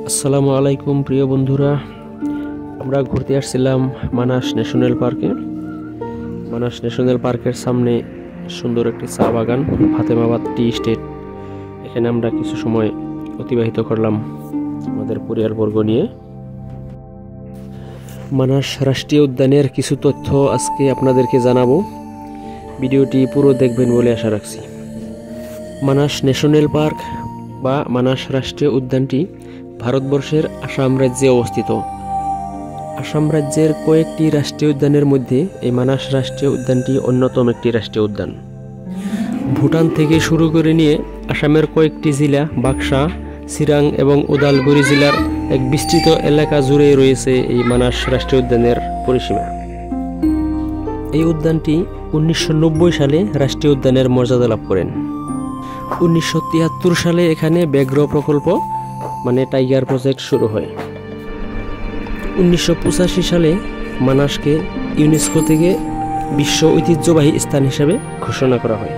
আসসালামু আলাইকুম প্রিয় বন্ধুরা, আমরা ঘুরতে আসছিলাম মানাস ন্যাশনাল পার্কে। মানাস ন্যাশনাল পার্কের সামনে সুন্দর একটি চা বাগান, ফাতেমাবাদ টি স্টেট। এখানে আমরা কিছু সময় অতিবাহিত করলাম আমাদের পরিবারবর্গ নিয়ে। মানাস রাষ্ট্রীয় উদ্যানের কিছু তথ্য আজকে আপনাদেরকে জানাবো। ভিডিওটি পুরো দেখবেন বলে আশা রাখছি। মানাস ন্যাশনাল পার্ক বা মানাস রাষ্ট্রীয় উদ্যানটি ভারতবর্ষের আসাম রাজ্যে অবস্থিত। আসাম রাজ্যের কয়েকটি রাষ্ট্রীয় উদ্যানের মধ্যে এই মানাস রাষ্ট্রীয় উদ্যানটি অন্যতম একটি রাষ্ট্রীয় উদ্যান। ভুটান থেকে শুরু করে নিয়ে আসামের কয়েকটি জেলা বাক্সা, চিরাং এবং উদালগুড়ি জেলার এক বিস্তৃত এলাকা জুড়ে রয়েছে এই মানাস রাষ্ট্রীয় উদ্যানের পরিসীমা। এই উদ্যানটি 1990 সালে রাষ্ট্রীয় উদ্যানের মর্যাদা লাভ করেন। 1973 সালে এখানে ব্যাঘ্র প্রকল্প মানে টাইগার প্রজেক্ট শুরু হয়। 1985 সালে মানাসকে ইউনেস্কো থেকে বিশ্ব ঐতিহ্যবাহী স্থান হিসেবে ঘোষণা করা হয়।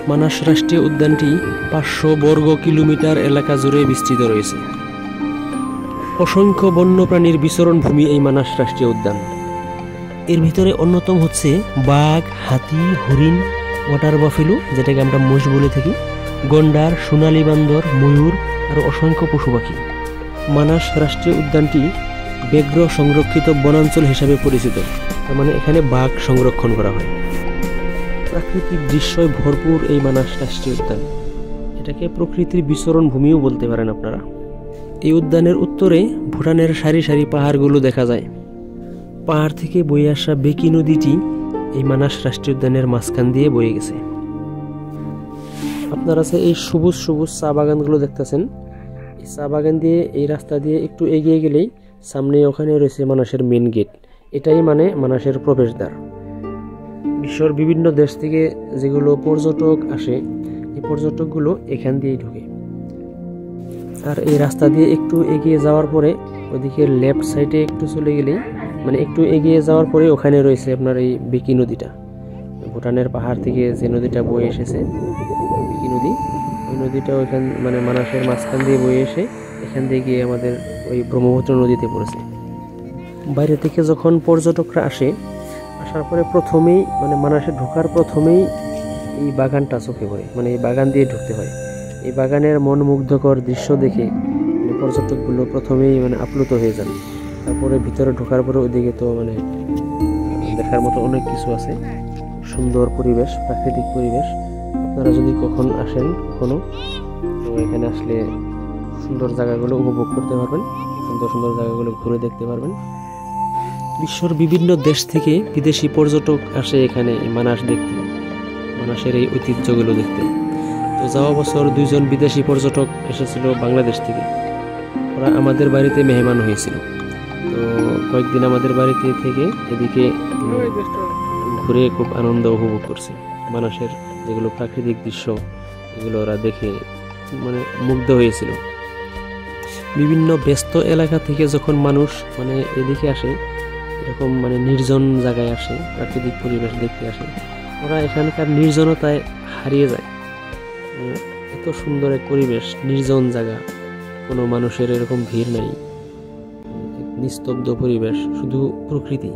মানাস রাষ্ট্রীয় উদ্যানটি 500 বর্গ কিলোমিটার এলাকা জুড়ে বিস্তৃত রয়েছে। অসংখ্য বন্যপ্রাণীর বিচরণ ভূমি এই মানাস রাষ্ট্রীয় উদ্যান। এর ভিতরে অন্যতম হচ্ছে বাঘ, হাতি, হরিণ, ওয়াটার বাফেলো যেটাকে আমরা মোষ বলে থাকি, গন্ডার, সোনালী বান্দর, ময়ূর আর অসংখ্য পশু পাখি। মানাস রাষ্ট্রীয় উদ্যানটি ব্যাঘ্র সংরক্ষিত বনাঞ্চল হিসাবে পরিচিত, তার মানে এখানে বাঘ সংরক্ষণ করা হয়। প্রাকৃতিক দৃশ্যয় ভরপুর এই মানাস রাষ্ট্রীয় উদ্যান। এটাকে প্রকৃতির বিচরণ ভূমিও বলতে পারেন আপনারা। এই উদ্যানের উত্তরে ভুটানের সারি সারি পাহাড়গুলো দেখা যায়। পাহাড় থেকে বয়ে আসা বেকি নদীটি এই মানাস রাষ্ট্রীয় উদ্যানের মাঝখান দিয়ে বয়ে গেছে। আপনারা এই সবুজ সবুজ চা বাগানগুলো দেখতেছেন। এই চা বাগান দিয়ে এই রাস্তা দিয়ে একটু এগিয়ে গেলেই সামনে ওখানে রয়েছে মানাসের মেন গেট। এটাই মানে মানাসের প্রবেশদ্বার। বিশ্বের বিভিন্ন দেশ থেকে যেগুলো পর্যটক আসে, এই পর্যটকগুলো এখান দিয়েই ঢোকে। আর এই রাস্তা দিয়ে একটু এগিয়ে যাওয়ার পরে ওইদিকে লেফট সাইডে একটু চলে গেলেই মানে একটু এগিয়ে যাওয়ার পরে ওখানে রয়েছে আপনার এই বেকি নদীটা। ভুটানের পাহাড় থেকে যে নদীটা বয়ে এসেছে বেকি নদী, ওই নদীটা ওইখান মানে মানাসের মাঝখান দিয়ে বয়ে এসে এখান দিয়ে গিয়ে আমাদের ওই ব্রহ্মপুত্র নদীতে পড়েছে। বাইরে থেকে যখন পর্যটকরা আসার পরে প্রথমেই মানে মানাসে ঢোকার প্রথমেই এই বাগানটা চোখে পড়ে, মানে এই বাগান দিয়ে ঢুকতে হয়। এই বাগানের মনোমুগ্ধকর দৃশ্য দেখে পর্যটকগুলো প্রথমেই মানে আপ্লুত হয়ে যান। তারপরে ভিতরে ঢোকার পরে ওইদিকে তো মানে দেখার মতো অনেক কিছু আছে। সুন্দর পরিবেশ, প্রাকৃতিক পরিবেশ। আপনারা যদি কখনো আসেন তো এখানে আসলে সুন্দর জায়গাগুলো উপভোগ করতে পারবেন, সুন্দর সুন্দর জায়গাগুলো ঘুরে দেখতে পারবেন। বিশ্বের বিভিন্ন দেশ থেকে বিদেশি পর্যটক আসে এখানে মানাস দেখতে, মানাসের এই ঐতিহ্যগুলো দেখতে। তো যাওয়া বছর 2 জন বিদেশি পর্যটক এসেছিল বাংলাদেশ থেকে। ওরা আমাদের বাড়িতে মেহমান হয়েছিল। তো কয়েকদিন আমাদের বাড়িতে থেকে এদিকে ঘুরে খুব আনন্দ উপভোগ করছে। মানাসের যেগুলো প্রাকৃতিক দৃশ্য এগুলো ওরা দেখে মানে মুগ্ধ হয়েছিল। বিভিন্ন ব্যস্ত এলাকা থেকে যখন মানুষ মানে এদিকে আসে, এরকম মানে নির্জন জায়গায় আসে, প্রাকৃতিক পরিবেশ দেখতে আসে, ওরা এখানকার নির্জনতায় হারিয়ে যায়। এত সুন্দর এক পরিবেশ, নির্জন জায়গা, কোনো মানুষের এরকম ভিড় নাই, নিস্তব্ধ পরিবেশ, শুধু প্রকৃতি।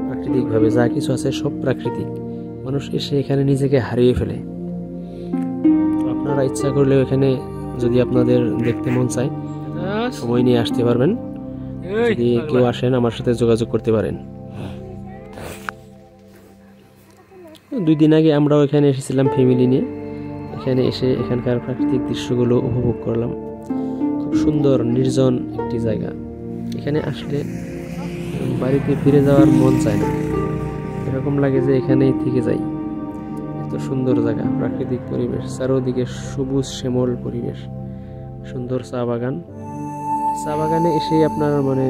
প্রাকৃতিকভাবে যা কিছু আছে সব প্রাকৃতিক। মানুষ এসে এখানে নিজেকে হারিয়ে ফেলে। আপনারা ইচ্ছা করলেও এখানে যদি আপনাদের দেখতে মন চায় সময় নিয়ে আসতে পারবেন। যদি কেউ আসেন আমার সাথে যোগাযোগ করতে পারেন। 2 দিন আগে আমরাও এখানে এসেছিলাম ফ্যামিলি নিয়ে। এখানে এসে এখানকার প্রাকৃতিক দৃশ্যগুলো উপভোগ করলাম। খুব সুন্দর নির্জন একটি জায়গা। এখানে আসলে বাড়িতে ফিরে যাওয়ার মন চায় না, এরকম লাগে যে এখানেই থেকে যাই। এত সুন্দর জায়গা, প্রাকৃতিক পরিবেশ, চারোদিকে সবুজ শ্যামল পরিবেশ, সুন্দর চা বাগান। চা বাগানে এসে আপনার মানে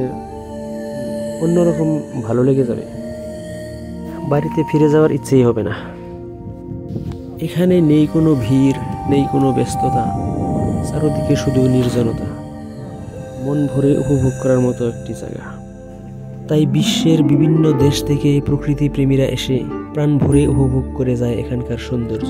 অন্যরকম ভালো লেগে যাবে, বাড়িতে ফিরে যাওয়ার ইচ্ছেই হবে না। এখানে নেই কোনো ভিড়, নেই কোনো ব্যস্ততা, চারোদিকে শুধু নির্জনতা। মন ভরে উপভোগ করার মতো একটি জায়গা। তাই বিশ্বের বিভিন্ন দেশ থেকে প্রকৃতি প্রেমীরা এসে প্রাণ ভরে উপভোগ করে যায় এখানকার সৌন্দর্য।